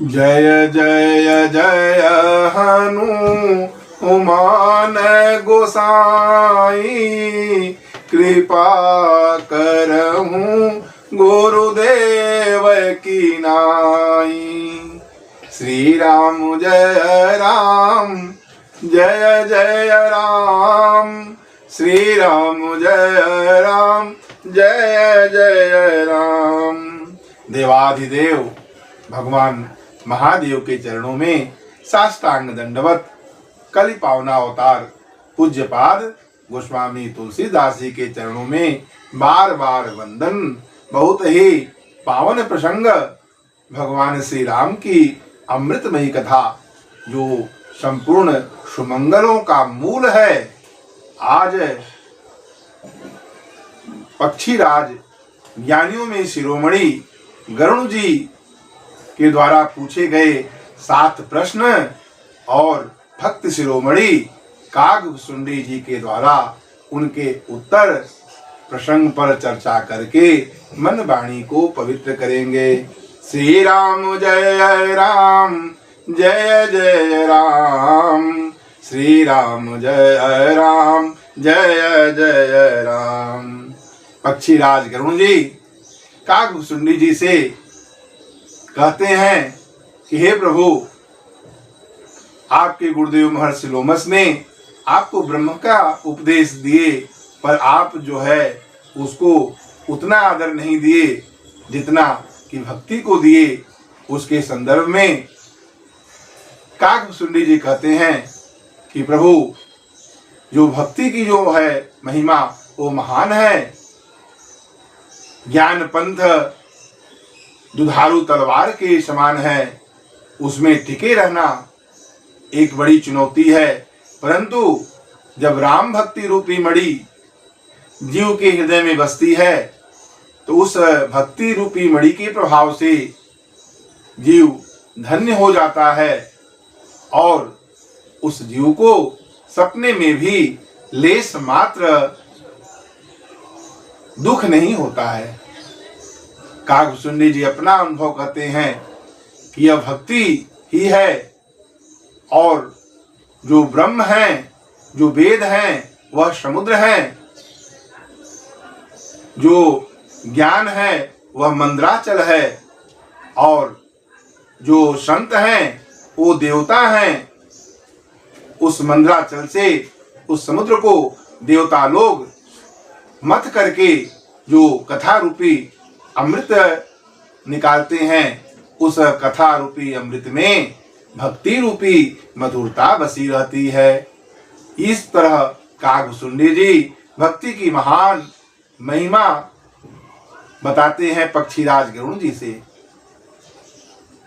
जय जय जय हनुमान गोसाई, कृपा करहूँ गुरुदेव की नाई। श्री राम जय राम, जय जय राम, श्री राम जय राम, जय जय राम। देवाधिदेव भगवान महादेव के चरणों में साष्टांग दंडवत कलि पावना अवतार पूज्यपाद गोस्वामी तुलसीदास जी के चरणों में बार बार वंदन। बहुत ही पावन प्रसंग भगवान श्री राम की अमृतमयी कथा, जो संपूर्ण सुमंगलों का मूल है। आज पक्षीराज ज्ञानियों में शिरोमणि गरुण जी के द्वारा पूछे गए 7 प्रश्न और भक्त शिरोमणि कागभुसुंडी जी के द्वारा उनके उत्तर प्रसंग पर चर्चा करके मन वाणी को पवित्र करेंगे। श्री राम जय राम, जय जय राम, श्री राम जय राम, जय जय राम। पक्षीराज गरुण जी कागभुसुंडी जी से कहते हैं कि हे प्रभु, आपके गुरुदेव महर्षि लोमस ने आपको ब्रह्म का उपदेश दिए, पर आप जो है उसको उतना आदर नहीं दिए जितना कि भक्ति को दिए। उसके संदर्भ में कागभुसुंडी जी कहते हैं कि प्रभु, जो भक्ति की जो है महिमा वो महान है। ज्ञान पंथ दुधारू तलवार के समान है, उसमें टिके रहना एक बड़ी चुनौती है। परंतु जब राम भक्ति रूपी मणि जीव के हृदय में बसती है तो उस भक्ति रूपी मणि के प्रभाव से जीव धन्य हो जाता है और उस जीव को सपने में भी लेस मात्र दुख नहीं होता है। कागभुसुंडी जी अपना अनुभव करते हैं कि यह भक्ति ही है, और जो ब्रह्म है, जो वेद हैं, वह समुद्र है। जो ज्ञान है वह मंद्राचल है, और जो संत हैं वो देवता हैं। उस मंद्राचल से उस समुद्र को देवता लोग मथ करके जो कथा रूपी अमृत निकालते हैं, उस कथा रूपी अमृत में भक्ति रूपी मधुरता बसी रहती है। इस तरह कागभुसुंडी जी भक्ति की महान महिमा बताते हैं पक्षीराज गरुण जी से।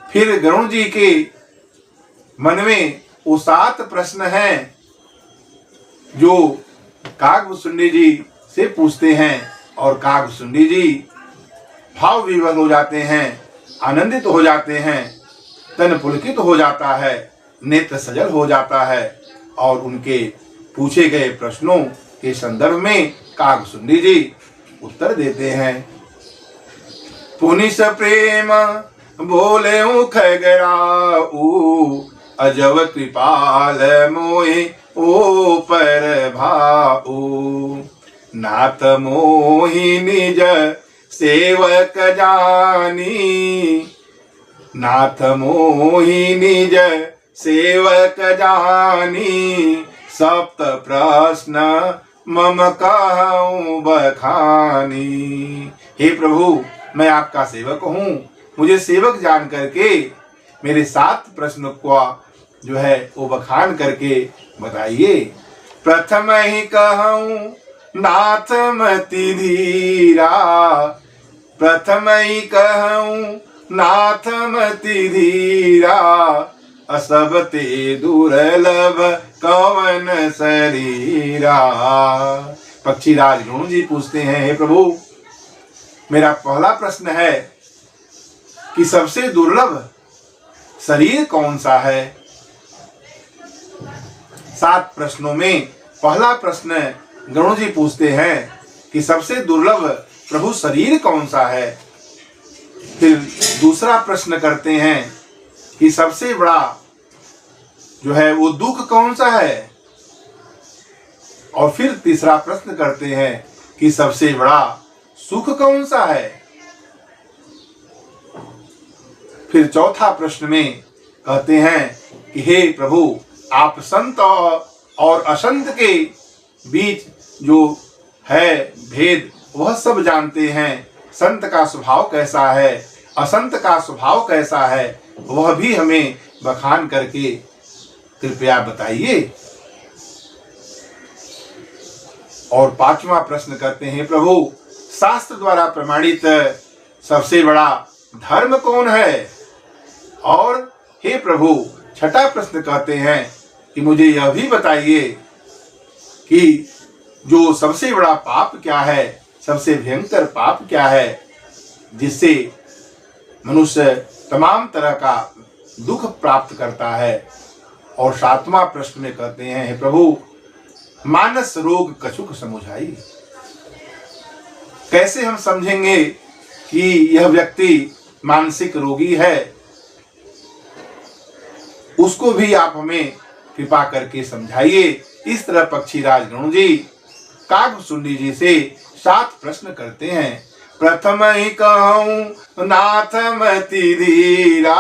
फिर गरुण जी के मन में वो 7 प्रश्न हैं जो कागभुसुंडी जी से पूछते हैं, और कागभुसुंडी जी भाव विवल हो जाते हैं, आनंदित हो जाते हैं, तन पुलकित हो जाता है, नेत्र सजल हो जाता है, और उनके पूछे गए प्रश्नों के संदर्भ में कागभुसुंडी जी उत्तर देते हैं। पुनिस प्रेम बोले खगराऊ, अजब कृपाल मोहि ओ पर भाऊ। नाथ मोहि निज सेवक जानी, नाथ मोहि निज सेवक जानी। 7 प्रश्न मम कहूँ बखानी। हे प्रभु, मैं आपका सेवक हूँ, मुझे सेवक जान करके मेरे 7 प्रश्न को जो है वो बखान करके बताइए। प्रथम ही कहूँ नाथ मति धीरा, प्रथम ही कहूँ नाथ मति धीरा। असब ते दुर्लभ कवन शरीरा। पक्षीराज गरुण जी पूछते हैं, हे प्रभु, मेरा पहला प्रश्न है कि सबसे दुर्लभ शरीर कौन सा है। 7 प्रश्नों में पहला प्रश्न गरुण जी पूछते हैं कि सबसे दुर्लभ प्रभु शरीर कौन सा है। फिर दूसरा प्रश्न करते हैं कि सबसे बड़ा जो है वो दुख कौन सा है, और फिर तीसरा प्रश्न करते हैं कि सबसे बड़ा सुख कौन सा है। फिर चौथा प्रश्न में कहते हैं कि हे प्रभु, आप संत और असंत के बीच जो है भेद वह सब जानते हैं। संत का स्वभाव कैसा है, असंत का स्वभाव कैसा है, वह भी हमें बखान करके कृपया बताइए। और पांचवा प्रश्न करते हैं, प्रभु शास्त्र द्वारा प्रमाणित सबसे बड़ा धर्म कौन है। और हे प्रभु छठा प्रश्न कहते हैं कि मुझे यह भी बताइए कि जो सबसे बड़ा पाप क्या है, सबसे भयंकर पाप क्या है, जिससे मनुष्य तमाम तरह का दुख प्राप्त करता है। और सातवां प्रश्न में कहते हैं, हे प्रभु मानस रोग कछुक समुझाई। कैसे हम समझेंगे कि यह व्यक्ति मानसिक रोगी है, उसको भी आप हमें कृपा करके समझाइए। इस तरह पक्षीराज गणु जी कागभुसुंडी जी से 7 प्रश्न करते हैं। प्रथम ही कहूं नाथ मति धीरा,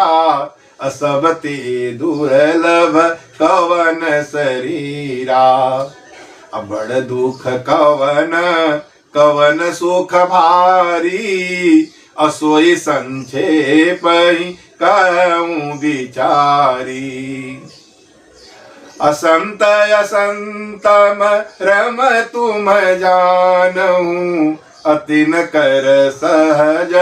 असब ते दुर्लभ कवन शरीरा। अब बड़ दुख कवन कवन सुख भारी, असोई संक्षेप कहूं विचारी। असंत असंत रम तुम जानहूं, अति न कर सहज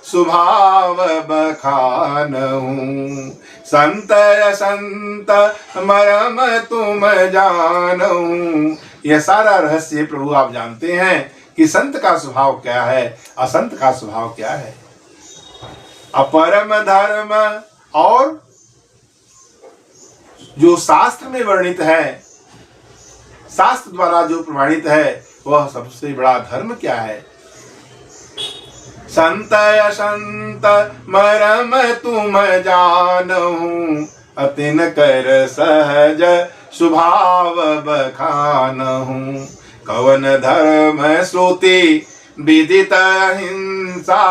स्वभाव बखानहूं। संत असंत मरम तुम जानहूं। यह सारा रहस्य प्रभु आप जानते हैं कि संत का स्वभाव क्या है, असंत का स्वभाव क्या है। अपरम धर्म और जो शास्त्र में वर्णित है, शास्त्र द्वारा जो प्रमाणित है, वह सबसे बड़ा धर्म क्या है। संत असंत मरम तुम जानहूं, अति न कर सहज स्वभाव बखानहूं। कवन धर्म श्रुति विदित अहिंसा,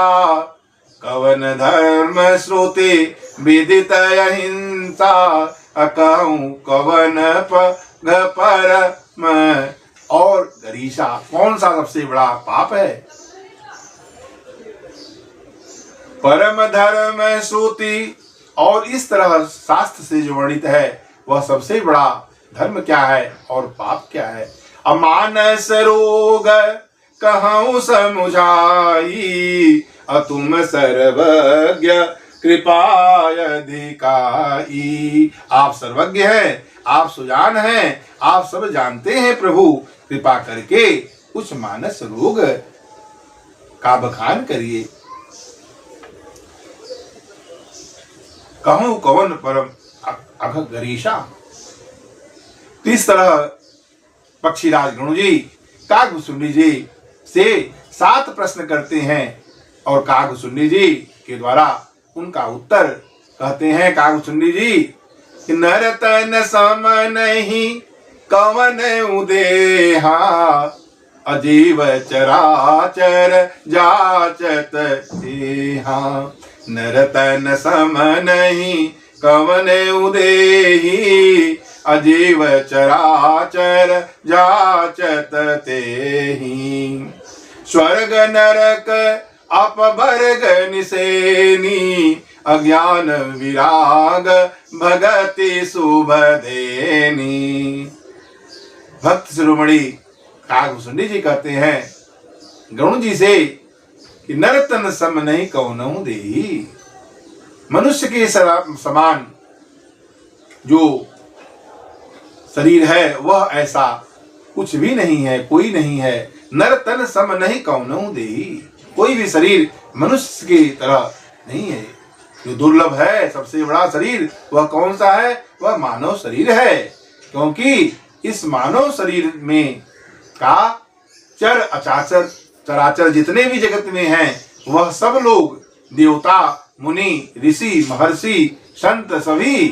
कवन धर्म श्रुति विदित अहिंसा। अकहूं कवन परम और गरीसा। कौन सा सबसे बड़ा पाप है। परम धर्म श्रुति और इस तरह शास्त्र से जो वर्णित है, वह सबसे बड़ा धर्म क्या है और पाप क्या है। अमानस रोग कहूं समुझाई, अतुम सर्वज्ञ कृपाय अधिकाई। आप सर्वज्ञ हैं, आप सुजान हैं, आप सब जानते हैं प्रभु, कृपा करके कुछ मानस रोग का बखान करिए। कहूं कवन परम अघ गरीशा। इस तरह पक्षीराज गणु जी कागभुसुंडी जी से 7 प्रश्न करते हैं और कागभुसुंडी जी के द्वारा उनका उत्तर कहते हैं। कागभुसुंडी जी, नर तन सम नहीं कवन उदेहा, अजीव चराचर जाचत देहा। नर तन सम नहीं कवन उदेही, अजीव चराचर जाचत तेहि। स्वर्ग नरक अपवर्ग निसेनी, अज्ञान विराग भगति शुभ देनी। भक्त शिरोमणि कागभुसुंडी जी कहते हैं गणु जी से कि नर तन सम नहीं कौनहु देही। मनुष्य के समान जो शरीर है वह ऐसा कुछ भी नहीं है, कोई नहीं है। नर तन सम नहीं कौनहु देही। कोई भी शरीर मनुष्य की तरह नहीं है। जो दुर्लभ है, सबसे बड़ा शरीर वह कौन सा है, वह मानव शरीर है। क्योंकि इस मानव शरीर में का चर अचाचर चराचर जितने भी जगत में हैं, वह सब लोग देवता मुनि ऋषि महर्षि संत सभी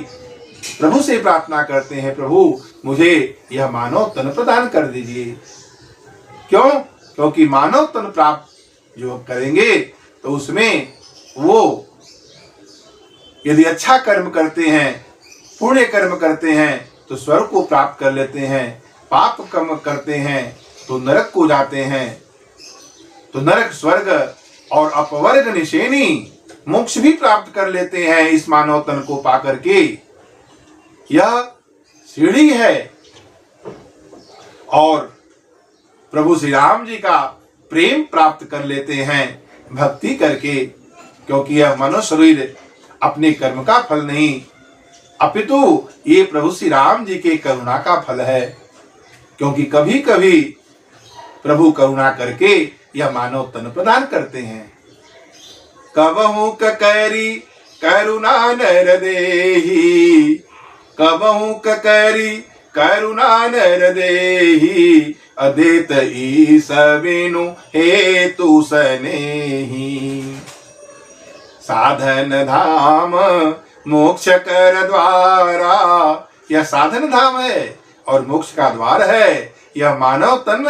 प्रभु से प्रार्थना करते हैं, प्रभु मुझे यह मानव तन प्रदान कर दीजिए। क्यों? क्योंकि मानव तन प्राप्त जो करेंगे तो उसमें वो यदि अच्छा कर्म करते हैं, पुण्य कर्म करते हैं तो स्वर्ग को प्राप्त कर लेते हैं, पाप कर्म करते हैं तो नरक को जाते हैं। तो नरक, स्वर्ग और अपवर्ग निशेनी मोक्ष भी प्राप्त कर लेते हैं इस मानव तन को पाकर के। यह सीढ़ी है और प्रभु श्री राम जी का प्रेम प्राप्त कर लेते हैं भक्ति करके, क्योंकि यह मनुष्य शरीर अपने कर्म का फल नहीं अपितु ये प्रभु श्री राम जी के करुणा का फल है। क्योंकि कभी कभी प्रभु करुणा करके यह मानव तन प्रदान करते हैं। कबहू करी करुणा नर देही, कबहू करी करुणा नर देही, अदेत ईस बिनु हेतु सनेही। साधन धाम मोक्ष कर द्वारा, यह साधन धाम है और मोक्ष का द्वार है। यह मानव तन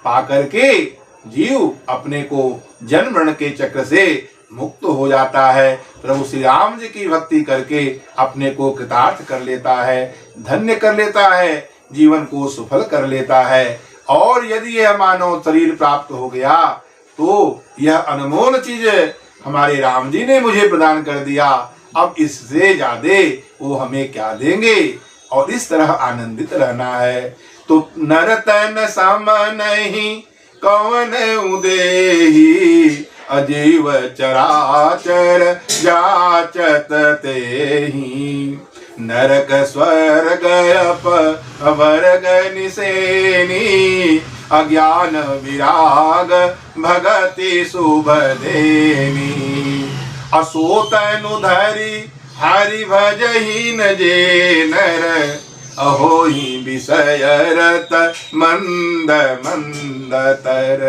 पाकर के जीव अपने को जन्म मरण के चक्र से मुक्त हो जाता है। प्रभु श्री राम जी की भक्ति करके अपने को कृतार्थ कर लेता है, धन्य कर लेता है, जीवन को सफल कर लेता है। और यदि यह मानव शरीर प्राप्त हो गया तो यह अनमोल चीज हमारे राम जी ने मुझे प्रदान कर दिया, अब इससे ज्यादा वो हमें क्या देंगे। और इस तरह आनंदित रहना है। तो नर तन सम नहीं कौन उदेही, अजीव चराचर जाचत तेहि। नरक स्वर्ग अपवर्ग निसेनी, अज्ञान विराग भगति शुभ देनी। असोतनु धरि हरि भजहीन जे नर, अहोहि विषय रत मंद मंद तर।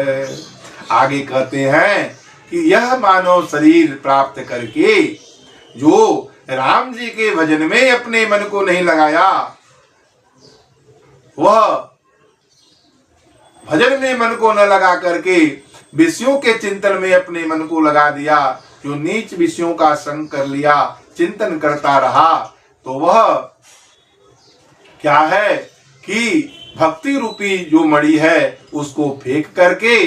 आगे कहते हैं कि यह मानव शरीर प्राप्त करके जो राम जी के भजन में अपने मन को नहीं लगाया, वह भजन में मन को न लगा करके विषयों के चिंतन में अपने मन को लगा दिया, जो नीच विषयों का संग कर लिया, चिंतन करता रहा, तो वह क्या है कि भक्ति रूपी जो मणि है उसको फेंक करके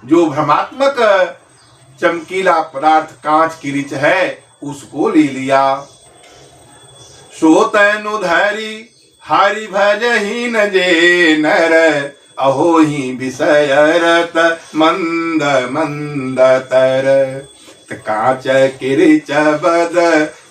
जो भ्रमात्मक चमकीला पदार्थ कांच की रीच है उसको ले लिया। सोतनु धरि हरि भजहीन जे नर, अहोहि विषय रत मंद मंद तर। कांच किरिच बद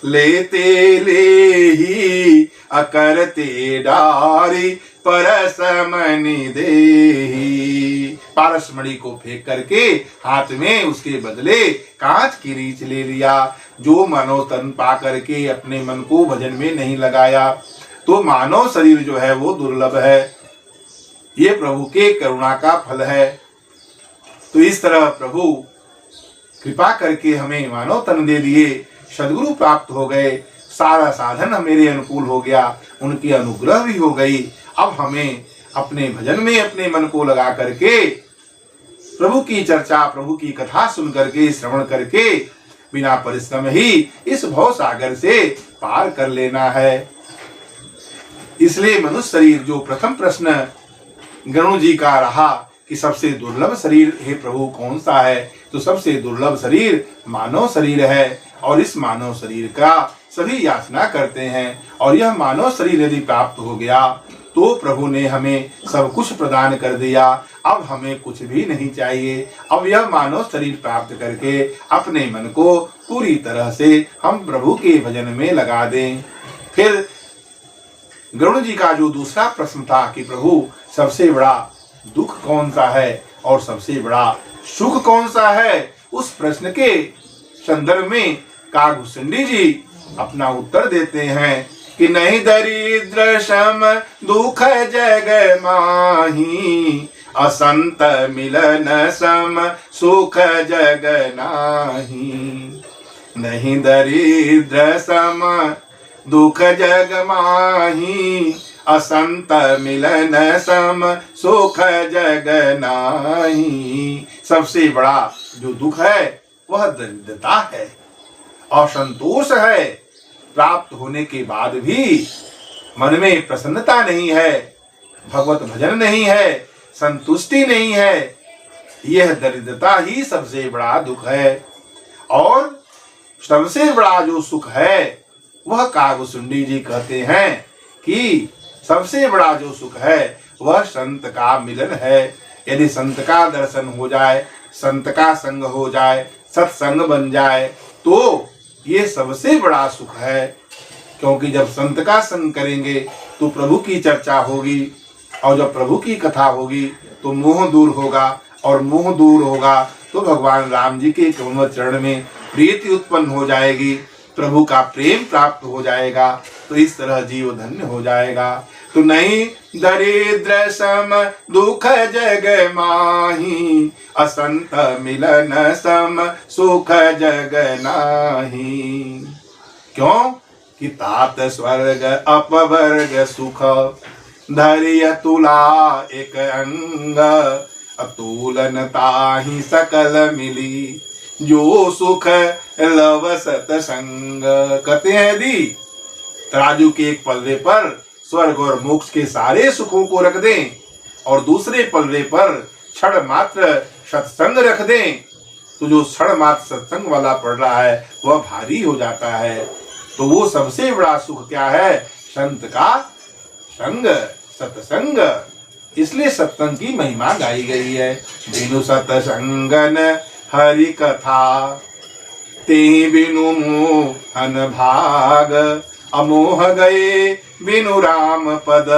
लेते लेही, अकरते डारी परसमणि देही। पारसमणि को फेंक करके हाथ में उसके बदले कांच की रीच ले लिया। जो मानव तन पा करके अपने मन को भजन में नहीं लगाया तो मानव शरीर जो है वो दुर्लभ है। ये प्रभु के करुणा का फल है। तो इस तरह प्रभु कृपा करके हमें मानव तन दे दिए, सद्गुरु प्राप्त हो गए, सारा साधन मेरे अनुकूल हो गया, उनकी अनुग्रह भी हो गई। अब हमें अपने भजन में अपने मन को लगा करके प्रभु की चर्चा, प्रभु की कथा सुन करके, श्रवण करके बिना परिश्रम ही इस भव सागर से पार कर लेना है। इसलिए मनुष्य शरीर जो प्रथम प्रश्न गणु जी का रहा कि सबसे दुर्लभ शरीर हे प्रभु कौन सा है, तो सबसे दुर्लभ शरीर मानव शरीर है। और इस मानव शरीर का सभी याचना करते हैं और यह मानव शरीर यदि प्राप्त हो गया तो प्रभु ने हमें सब कुछ प्रदान कर दिया। अब हमें कुछ भी नहीं चाहिए। अब यह मानव शरीर प्राप्त करके अपने मन को पूरी तरह से हम प्रभु के भजन में लगा दें। फिर गरुड़ जी का जो दूसरा प्रश्न था कि प्रभु सबसे बड़ा दुख कौन सा है और सबसे बड़ा सुख कौन सा है, उस प्रश्न के संदर्भ में कागभूषणी जी अपना उत्तर देते हैं कि नहीं दरिद्र श्रम दुख जग माही, असंत मिलन सम सुख जग नाही। नहीं दरिद्र सम दुख जग माही, असंत मिलन सम सुख जग नाही। सबसे बड़ा जो दुख है वह दरिद्रता है, असंतोष है, प्राप्त होने के बाद भी मन में प्रसन्नता नहीं है, भगवत भजन नहीं है, संतुष्टि नहीं है। यह दरिद्रता ही सबसे बड़ा दुख है। और सबसे बड़ा जो सुख है वह कागभूषुंडी जी कहते हैं कि सबसे बड़ा जो सुख है वह संत का मिलन है। यदि संत का दर्शन हो जाए, संत का संग हो जाए, सत्संग बन जाए, तो ये सबसे बड़ा सुख है। क्योंकि जब संत का संग करेंगे तो प्रभु की चर्चा होगी, और जब प्रभु की कथा होगी तो मोह दूर होगा, और मोह दूर होगा तो भगवान राम जी के कमल चरण में प्रीति उत्पन्न हो जाएगी, प्रभु का प्रेम प्राप्त हो जाएगा। तो इस तरह जीव धन्य हो जाएगा। तो नहीं दरिद्र सम दुख जग माही, असंत मिलन सम सुख जग नाही। क्यों कि तात स्वर्ग अपवर्ग सुख, धैर्य तुला एक अंग, अतुलन ताहि सकल मिली, जो सुख लव सतसंग। कहते हैं यदि तराजू के एक पल्ले पर स्वर्ग और मोक्ष के सारे सुखों को रख दें और दूसरे पल्ले पर क्षण मात्र सत्संग रख दें, तो जो क्षण मात्र सत्संग वाला पड़ रहा है वह भारी हो जाता है। तो वो सबसे बड़ा सुख क्या है? संत का संग, सत्संग। इसलिए सत्संग की महिमा गाई गई है। बिनु सत्संगन हरि कथा, ते बिनु मोहन भाग, अमोह गए बिनु राम पद,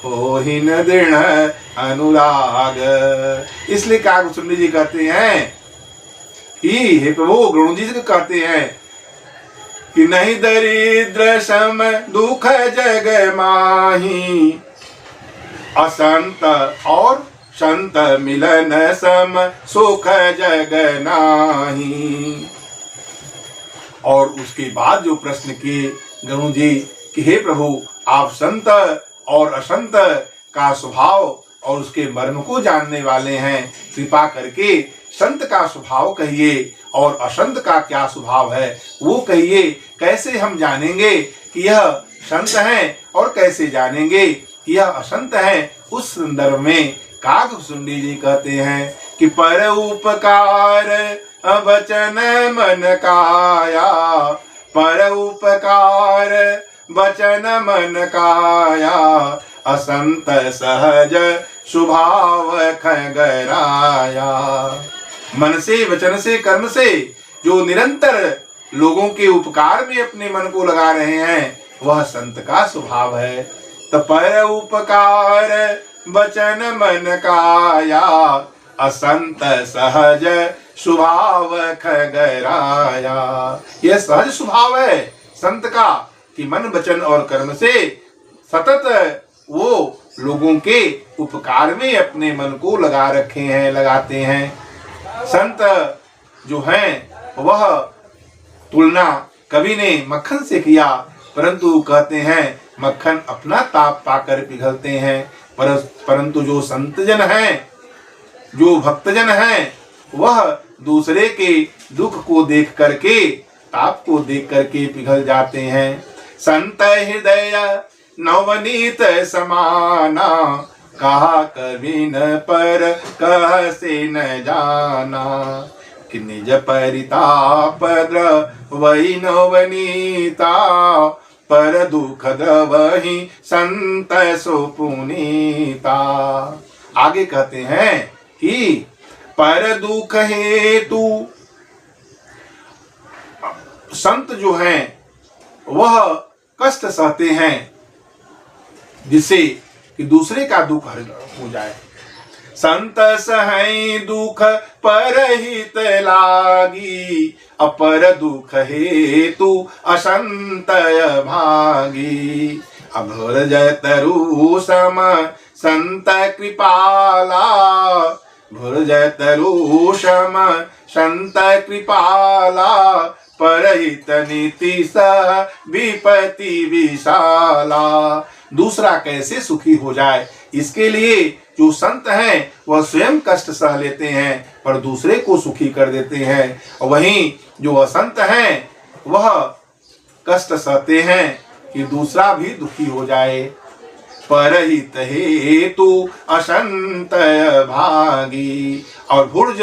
होहिन दृढ़ अनुराग। इसलिए कागभूषुंडी जी कहते हैं कि हे प्रभु, गुरु जी कहते हैं कि नहीं दरिद्र सम दुख जग माही, असंत और संत मिलन सम सुख जग नाही। और उसके बाद जो प्रश्न किए गरुड़ जी कि हे प्रभु, आप संत और असंत का स्वभाव और उसके मर्म को जानने वाले हैं, कृपा करके संत का स्वभाव कहिए और असंत का क्या स्वभाव है वो कहिए। कैसे हम जानेंगे कि यह संत हैं और कैसे जानेंगे कि यह असंत हैं? उस संदर्भ में कागभूषुंडी जी कहते हैं कि पर उपकार वचन मन काया, पर उपकार वचन मन काया, असंत सहज स्वभाव खगराया। मन से, वचन से, कर्म से जो निरंतर लोगों के उपकार में अपने मन को लगा रहे हैं वह संत का स्वभाव है। तो पर उपकार वचन मन काया, असंत सहज स्वभाव खगराया। यह सहज स्वभाव है संत का कि मन, वचन और कर्म से सतत वो लोगों के उपकार में अपने मन को लगा रखे हैं, लगाते हैं। संत जो हैं वह तुलना कवि ने मक्खन से किया, परंतु कहते हैं मक्खन अपना ताप पाकर पिघलते हैं, परंतु जो संतजन हैं, जो भक्तजन हैं, वह दूसरे के दुख को देख करके, ताप को देख करके पिघल जाते हैं। संत हृदय नवनीत समाना, कहा कवि न पर कह से न जाना, कि निज परिताप द्रवहि नवनीता, पर दुख द्रवहि संत सो पुनीता। आगे कहते हैं कि पर दुख हेतु संत जो हैं वह कष्ट सहते हैं जिससे कि दूसरे का दुख हर हो जाए। संत सहै दुख परहित लागी, अपर दुख हेतु असंत भागी। अघोर जतरु सम संत कृपाला, भुर जतरु सम संत कृपाला, परहित नीति सह विपत्ति विशाला। दूसरा कैसे सुखी हो जाए, इसके लिए जो संत हैं वह स्वयं कष्ट सह लेते हैं पर दूसरे को सुखी कर देते हैं, और वहीं जो असंत हैं वह कष्ट सहते हैं कि दूसरा भी दुखी हो जाए। परहित हेतु असंत भागी। और भुर्ज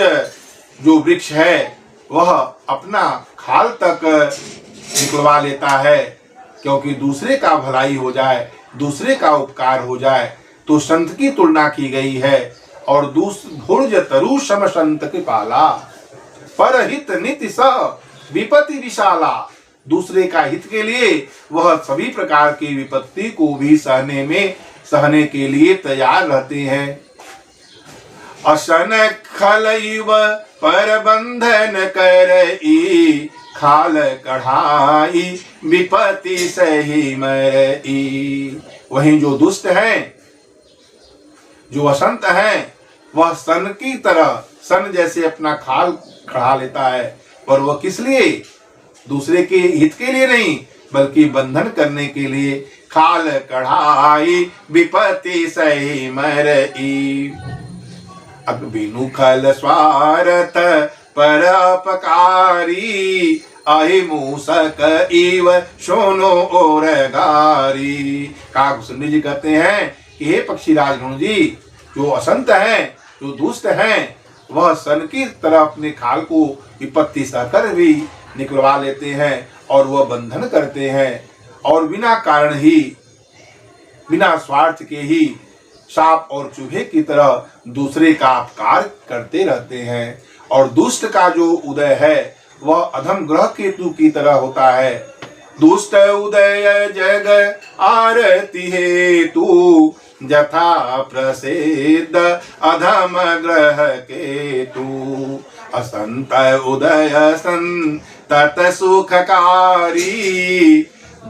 जो वृक्ष है वह अपना खाल तक निकलवा लेता है, क्योंकि दूसरे का भलाई हो जाए, दूसरे का उपकार हो जाए। तो संत की तुलना की गई है। और भुर्ज तरु सम संत कृपाला। परहित नीति सह विपत्ति विशाला। दूसरे का हित के लिए वह सभी प्रकार की विपत्ति को भी सहने के लिए तैयार रहते हैं। असन खलैव पर बंधन करई, खाल कढ़ाई विपत्ति सही मरई। वहीं जो दुष्ट हैं, जो असंत हैं, वह सन की तरह, सन जैसे अपना खाल खड़ा लेता है, पर वह किस लिए? दूसरे के हित के लिए नहीं, बल्कि बंधन करने के लिए। खाल कढ़ाई विपत्ति सही मरई। बिनु खल स्वार्थ पर अपकारी, अहि मूसक इव सोनो और गारी। काकभूषुंडी जी कहते हैं कि हे पक्षीराज गण जी, जो असंत हैं, जो दुष्ट हैं, वह सन की तरह अपने खाल को विपत्ति सहकर भी निकलवा लेते हैं और वह बंधन करते हैं, और बिना कारण ही, बिना स्वार्थ के ही सांप और चूहे की तरह दूसरे का अपकार करते रहते हैं। और दुष्ट का जो उदय है वह अधम ग्रह केतु की तरह होता है। दुष्ट उदय जग आरती हेतु, जथा प्रसिद्ध अधम ग्रह केतु। असंत उदय संतत सुखकारी,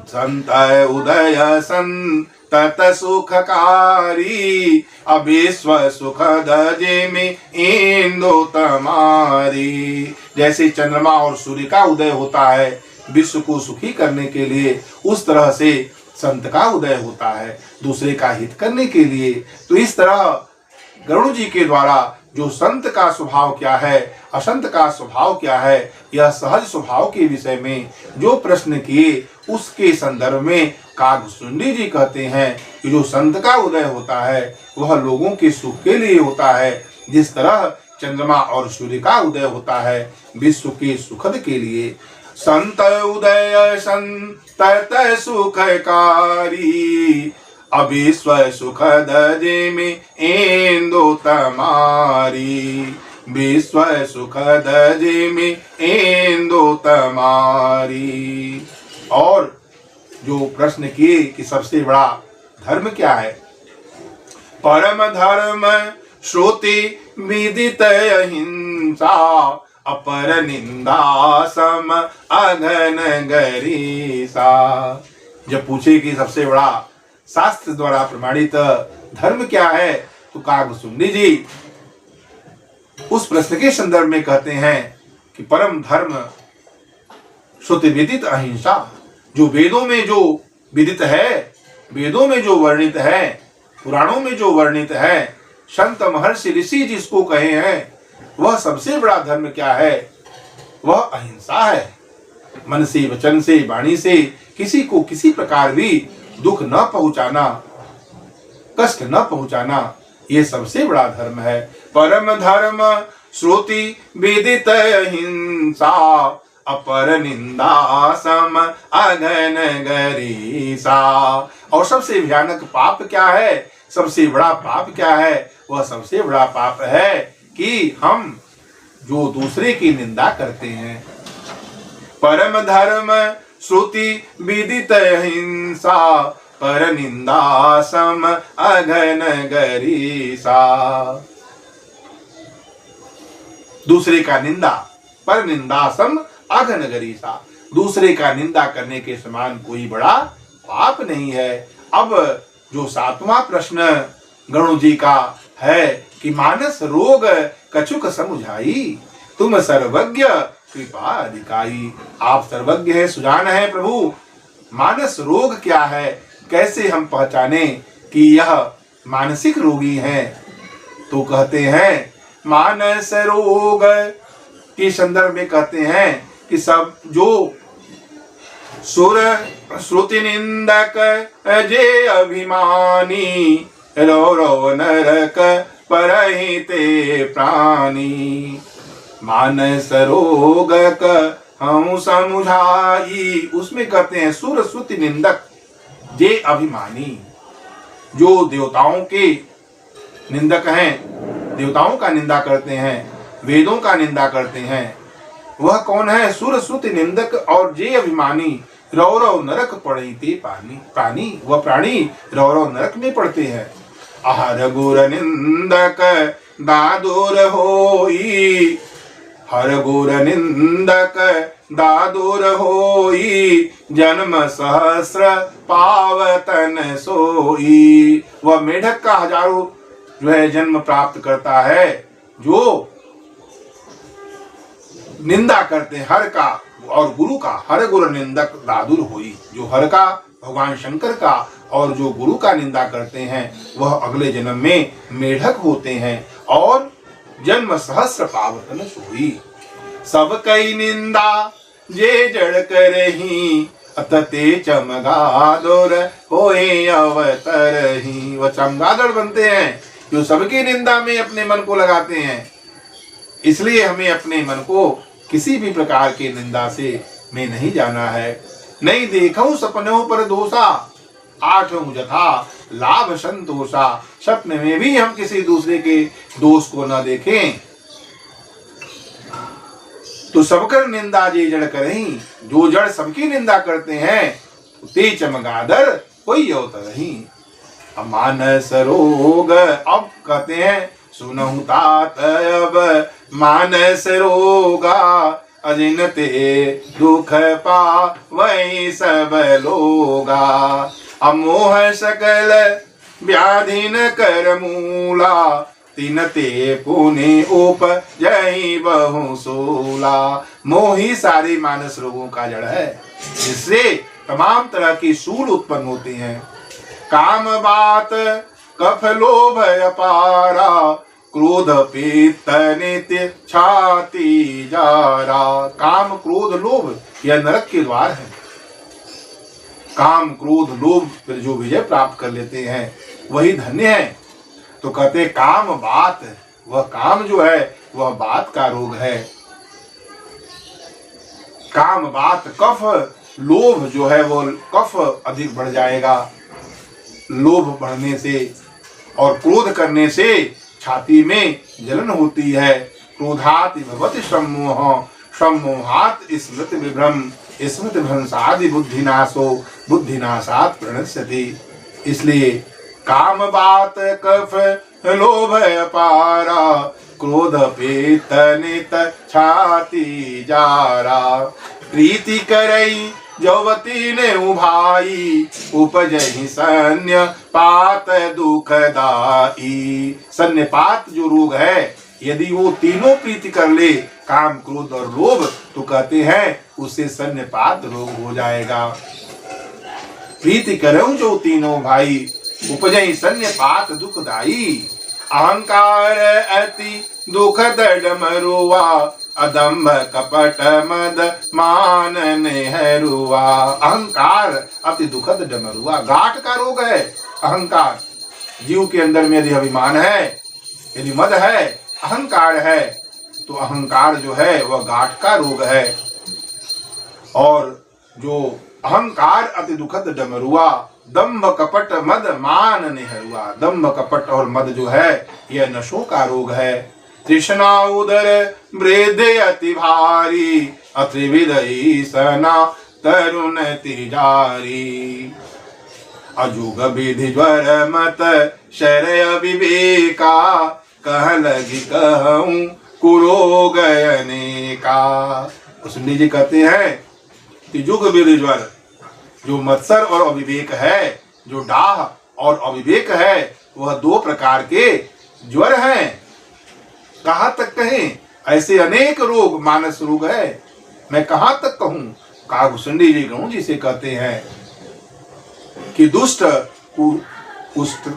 संत उदय संतत सुखकारी। अविश्व सुखद जेमि इंदु तमारी। जैसे चंद्रमा और सूर्य का उदय होता है विश्व को सुखी करने के लिए, उस तरह से संत का उदय होता है दूसरे का हित करने के लिए। तो इस तरह गरुड़ जी के द्वारा जो संत का स्वभाव क्या है, असंत का स्वभाव क्या है, यह सहज स्वभाव के विषय में जो प्रश्न किए, उसके संदर्भ में काकभूषुंडी जी कहते हैं कि जो संत का उदय होता है वह लोगों के सुख के लिए होता है, जिस तरह चंद्रमा और सूर्य का उदय होता है विश्व के सुखद के लिए। संत उदय संतत सुखकारी, अविश्व सुखद जेमि इंदु तमारी। विश्व सुखद जेमि इंदु तमारी। और जो प्रश्न किए कि सबसे बड़ा धर्म क्या है, परम धर्म श्रुति विदित अहिंसा, अपर निंदा सम अघन गरीसा। जब पूछे कि सबसे बड़ा शास्त्र द्वारा प्रमाणित धर्म क्या है, तो काकभूषुंडी जी उस प्रश्न के संदर्भ में कहते हैं कि परम धर्म श्रुति विदित अहिंसा। जो वेदों में जो विदित है, वेदों में जो वर्णित है, पुराणों में जो वर्णित है, संत महर्षि ऋषि जिसको कहे हैं, वह सबसे बड़ा धर्म क्या है? वह अहिंसा है। मन से, वचन से, वाणी से किसी को किसी प्रकार भी दुख न पहुंचाना, कष्ट न पहुंचाना, ये सबसे बड़ा धर्म है। परम धर्म श्रुति विदित अहिंसा, अपर निंदा सम अघन गरीसा। और सबसे भयानक पाप क्या है, सबसे बड़ा पाप क्या है? वह सबसे बड़ा पाप है कि हम जो दूसरे की निंदा करते हैं। परम धर्म श्रुति विदित अहिंसा, पर निंदा सम अघन गरीसा। दूसरे का निंदा, पर निंदा सम अघन गरीसा। दूसरे का निंदा करने के समान कोई बड़ा पाप नहीं है। अब जो 7वां प्रश्न गरुड़ जी का है कि मानस रोग कछुक समुझाई, तुम सर्वज्ञ कृपा अधिकारी। आप सर्वज्ञ है, सुजान है प्रभु। मानस रोग क्या है, कैसे हम पहचाने कि यह मानसिक रोगी है? तो कहते हैं मानस रोग के संदर्भ में कहते हैं कि सब जो सुर श्रुति निंदक जे अभिमानी, रो रो नरक परहिते प्राणी। मानस रोग हम समुझाई, उसमें कहते हैं सुर श्रुति निंदक जे अभिमानी, जो देवताओं के निंदक हैं, देवताओं का निंदा करते हैं, वेदों का निंदा करते हैं, वह कौन है? सुर श्रुति निंदक और जे अभिमानी, रौरव नरक पड़ते प्राणी, वह प्राणी रौरव नरक में पड़ते हैं। हर गुर निंदक दादुर होई, हर गुर निंदक दादुर होई, जन्म सहस्र पावतन सोई। वह मेढक का हजारों जो है जन्म प्राप्त करता है, जो निंदा करते हैं हर का और गुरु का। हर गुरु निंदक दादुर होई, जो हर का भगवान शंकर का और जो गुरु का निंदा करते हैं वह अगले जन्म में मेढक होते हैं। और जन्म सहस्र पावतन सोई, सब कई निंदा जे जड़ करही, अतते चमगादड़ होए अवतरही। वह चमगादड़ बनते हैं जो सबकी निंदा में अपने मन को लगाते हैं। इसलिए हमें अपने मन को किसी भी प्रकार की निंदा से में नहीं जाना है। नहीं देखूं सपनों पर दोषा, आठों जथा लाभ संतोषा। सपने में भी हम किसी दूसरे के दोष को न देखें। तो सबकर निंदा जे जड़ करें, जो जड़ सबकी निंदा करते हैं, ते चमगादड़ कोई अवतरही। मानस रोग, अब कहते हैं सुनहु तात अब मानस रोगा, अजिनते दुख पा वही सब लोगा। अमोह सकल व्याधि न कर मूला, तिनते पुनि उप जही बहु सूला। मोह ही सारे मानस रोगों का जड़ है, जिससे तमाम तरह की सूल उत्पन्न होते हैं। काम बात कफ लोभ अपारा, क्रोध पित्त नित्य छाती जारा। काम क्रोध लोभ यह नरक के द्वार है। काम क्रोध लोभ पर जो विजय प्राप्त कर लेते हैं वही धन्य है। तो कहते काम बात, वह काम जो है वह बात का रोग है। काम बात कफ लोभ जो है वो कफ अधिक बढ़ जाएगा। लोभ बढ़ने से और क्रोध करने से छाती में जलन होती है। क्रोधात भवति सम्मोह, सम्मोहात स्मृति विभ्रम, स्मृति भ्रंशादि बुद्धिनाशो, बुद्धिनाशात प्रणश्यति। इसलिए काम बात कफ लोभ अपारा, क्रोध पित्त नित छाती जारा। प्रीति करई जौवती ने उभाई, उपजहि सन्य पात दुखदाई। सन्यपात जो रोग है, यदि वो तीनों प्रीति कर ले, काम क्रोध और लोभ, तो कहते हैं उससे सन्यपात रोग हो जाएगा। प्रीति करो जो तीनों भाई, उपजहि सन्यपात दुखदाई। अहंकार अति दुखद डमरुआ, अदम्भ कपट मद मान नेहरुआ। अहंकार अति दुखद डमरुआ, गाठ का रोग है अहंकार। जीव के अंदर में यदि अभिमान है, यदि मद है, अहंकार है, तो अहंकार जो है वह गाठ का रोग है। और जो अहंकार अति दुखद डमरुआ, दम्भ कपट मद मान नेहरुआ। दम्भ कपट और मद जो है यह नशों का रोग है। तृष्णा उदर वृद्धि अति भारी, अत्रिविध ईसना तरुण तिजारी। अजुग विधि ज्वर मत शरय विवेका, कह लगी कहूं कुरो गयने का। सुनी जी कहते हैं कि जुग विधि ज्वर, जो मत्सर और अविवेक है, जो डाह और अविवेक है, वह दो प्रकार के ज्वर हैं। कहाँ तक कहें ऐसे अनेक रोग मानस रोग है, मैं कहां तक कहूं। कागभूषणी जी गणु जी से कहते हैं कि दुष्ट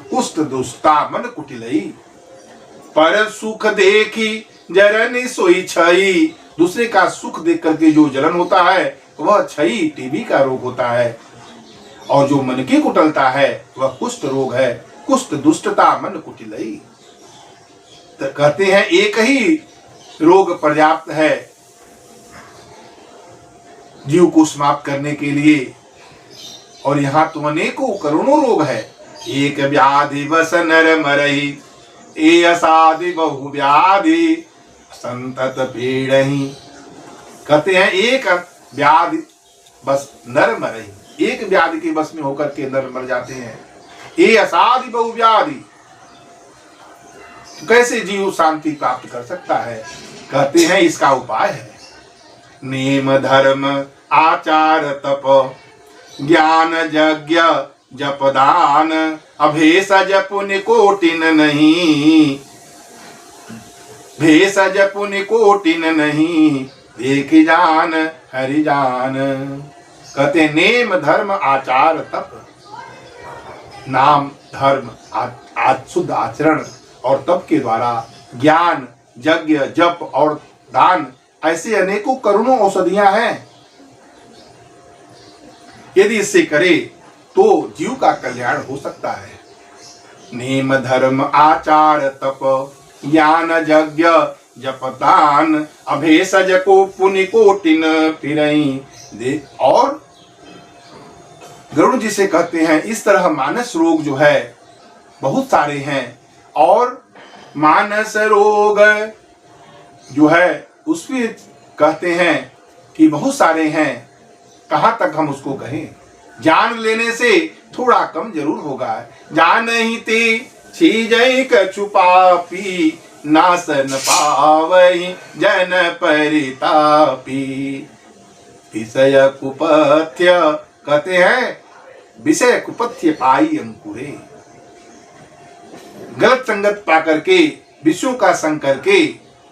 कुष्ठ दुष्टा मन कुटिलई, पर सुख देखी जरन सोई छई। दूसरे का सुख देख करके जो जलन होता है वह छई टीबी का रोग होता है, और जो मन की कुटिलता है वह कुष्ठ रोग है। कुष्ठ दुष्टता मन कुटिलई। तो कहते हैं एक ही रोग पर्याप्त है जीव को समाप्त करने के लिए, और यहाँ तो अनेकों करोड़ों रोग है। एक व्याधि बस नर मरही, ए असाधि बहु व्याधि संतत पीड़ही। कहते हैं एक व्याधि बस नर मरही, एक व्याधि के बस में होकर के नर मर जाते हैं। ए असाधि बहु व्याधि, तो कैसे जीव शांति प्राप्त कर सकता है। कहते हैं इसका उपाय है नेम धर्म आचार तप ज्ञान यज्ञ जप दान, अभेषज पुण्य कोटिन नहीं, भेषज पुण्य कोटिन नहीं, देख जान हरि जान। कहते नेम धर्म आचार तप, नाम धर्म शुद्ध आचरण और तप के द्वारा ज्ञान यज्ञ जप और दान, ऐसे अनेकों करोड़ों औषधियां हैं। यदि इससे करे तो जीव का कल्याण हो सकता है। नेम धर्म आचार तप ज्ञान यज्ञ जप दान, अभेषज को पुण्य कोटिन फिरई दे। और गरुड़ जी से कहते हैं इस तरह मानस रोग जो है बहुत सारे हैं, और मानस रोग जो है उसमें कहते हैं कि बहुत सारे हैं, कहां तक हम उसको कहें। जान लेने से थोड़ा कम जरूर होगा। जान ही ते छीजई कछु पापी, नासन पावई जन परितापी। विषय कुपथ्य, कहते हैं विषय कुपथ्य पाई अंकुरे। गलत संगत पा करके, विषयों का संग करके,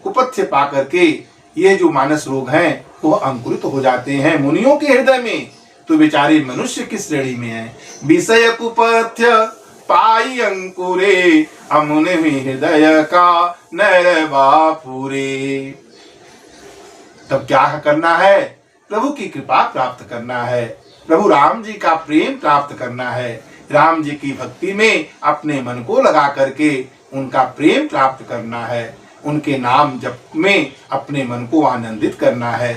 कुपथ्य पा करके ये जो मानस रोग हैं वह अंकुरित हो जाते हैं मुनियों के हृदय में। तो बेचारे मनुष्य किस श्रेणी में है। विषय कुपथ्य पाई अंकुरे, अमुनि हृदय का नर बापुरे। तब क्या करना है, प्रभु की कृपा प्राप्त करना है, प्रभु राम जी का प्रेम प्राप्त करना है, राम जी की भक्ति में अपने मन को लगा करके उनका प्रेम प्राप्त करना है, उनके नाम जप में अपने मन को आनंदित करना है।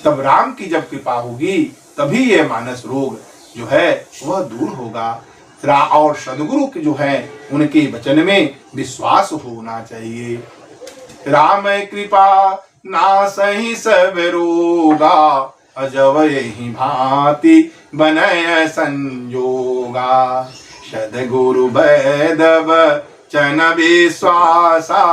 तब राम की जब कृपा होगी तभी यह मानस रोग जो है वह दूर होगा। और सदगुरु के जो है उनके वचन में विश्वास होना चाहिए। राम कृपा नासहि सब रोगा, अजब यही भांति बनय संजोगा। सदगुरु वैदव चन विश्वासा,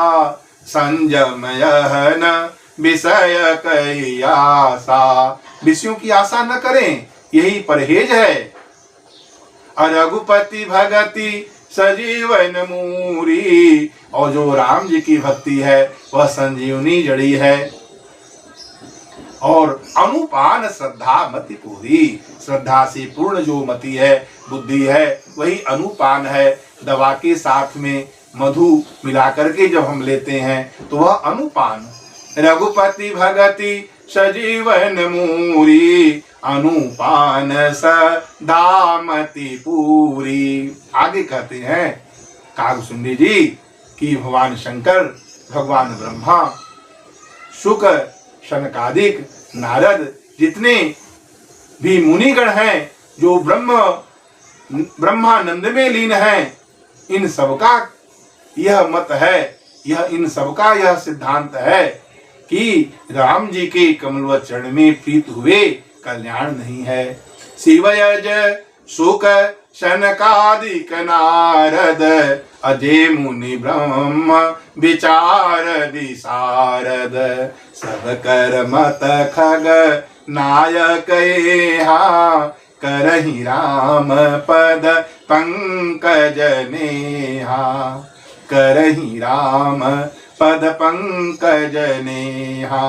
संयम यहन विषय कई आशा। विषयों की आशा न करें, यही परहेज है। रघुपति भगति सजीवन मूरी, और जो राम जी की भक्ति है वह संजीवनी जड़ी है। और अनुपान श्रद्धा मति पूरी, श्रद्धा से पूर्ण जो मति है बुद्धि है वही अनुपान है। दवा के साथ में मधु मिला करके जब हम लेते हैं तो वह अनुपान। रघुपति भगति सजीवन मूरी, अनुपान सदा मति पूरी। आगे कहते हैं कागभूषणी जी कि भगवान शंकर, भगवान ब्रह्मा, शुक, शनकादिक, नारद, जितने भी मुनिगण हैं जो ब्रह्मानंद में लीन हैं, इन सबका यह मत है, यह इन सबका यह सिद्धांत है कि राम जी के कमल चरण में प्रीत हुए कल्याण नहीं है। शिवयज शुक शनकादिक नारद, अजय मुनि ब्रह्म विचार विशारद। सब कर मत खग नायक हा, करहि राम पद पंकज नेहा। करहि राम पद पंकज नेहा।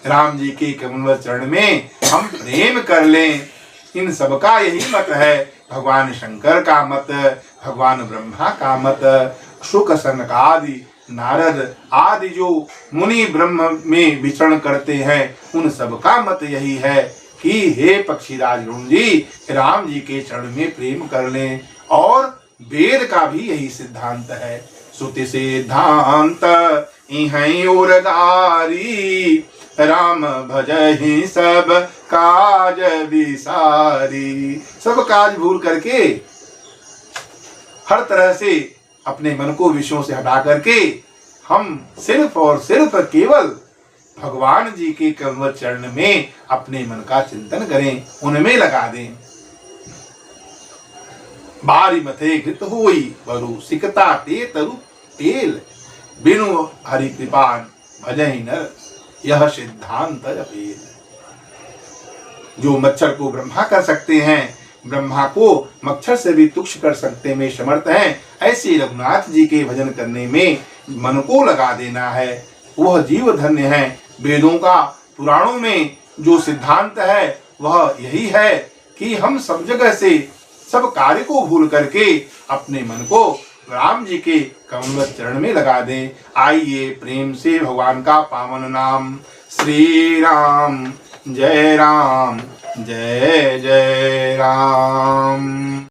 राम जी के कमल चरण में हम प्रेम कर लें, इन सबका यही मत है। भगवान शंकर का मत, भगवान ब्रह्मा का मत, शुक सनक आदि नारद आदि जो मुनि ब्रह्म में विचरण करते हैं, उन सबका मत यही है कि हे पक्षीराज अरुण जी, राम जी के चरण में प्रेम कर लें। और वेद का भी यही सिद्धांत है। श्रुति सिद्धांत इहै उरगारी, राम भजहि सब काज विसारी। सब काज भूल करके, हर तरह से अपने मन को विषयों से हटा करके हम सिर्फ और सिर्फ केवल भगवान जी के कमल चरण में अपने मन का चिंतन करें, उनमें लगा दें। बारी मथे घृत होई बरु सिकता ते तरु तेल, बिनु हरि कृपान भजहि नर यह सिद्धांत अपेल। जो मच्छर को ब्रह्मा कर सकते हैं, ब्रह्मा को मच्छर से भी तुक्ष कर सकते में समर्थ हैं, ऐसे रघुनाथ जी के भजन करने में मन को लगा देना है। वह जीव धन्य है। वेदों का, पुराणों में जो सिद्धांत है वह यही है कि हम सब जगह से सब कार्य को भूल करके अपने मन को राम जी के कमल चरण में लगा दें। आइए प्रेम से भगवान का पावन नाम श्री राम, जय राम, जय जय राम।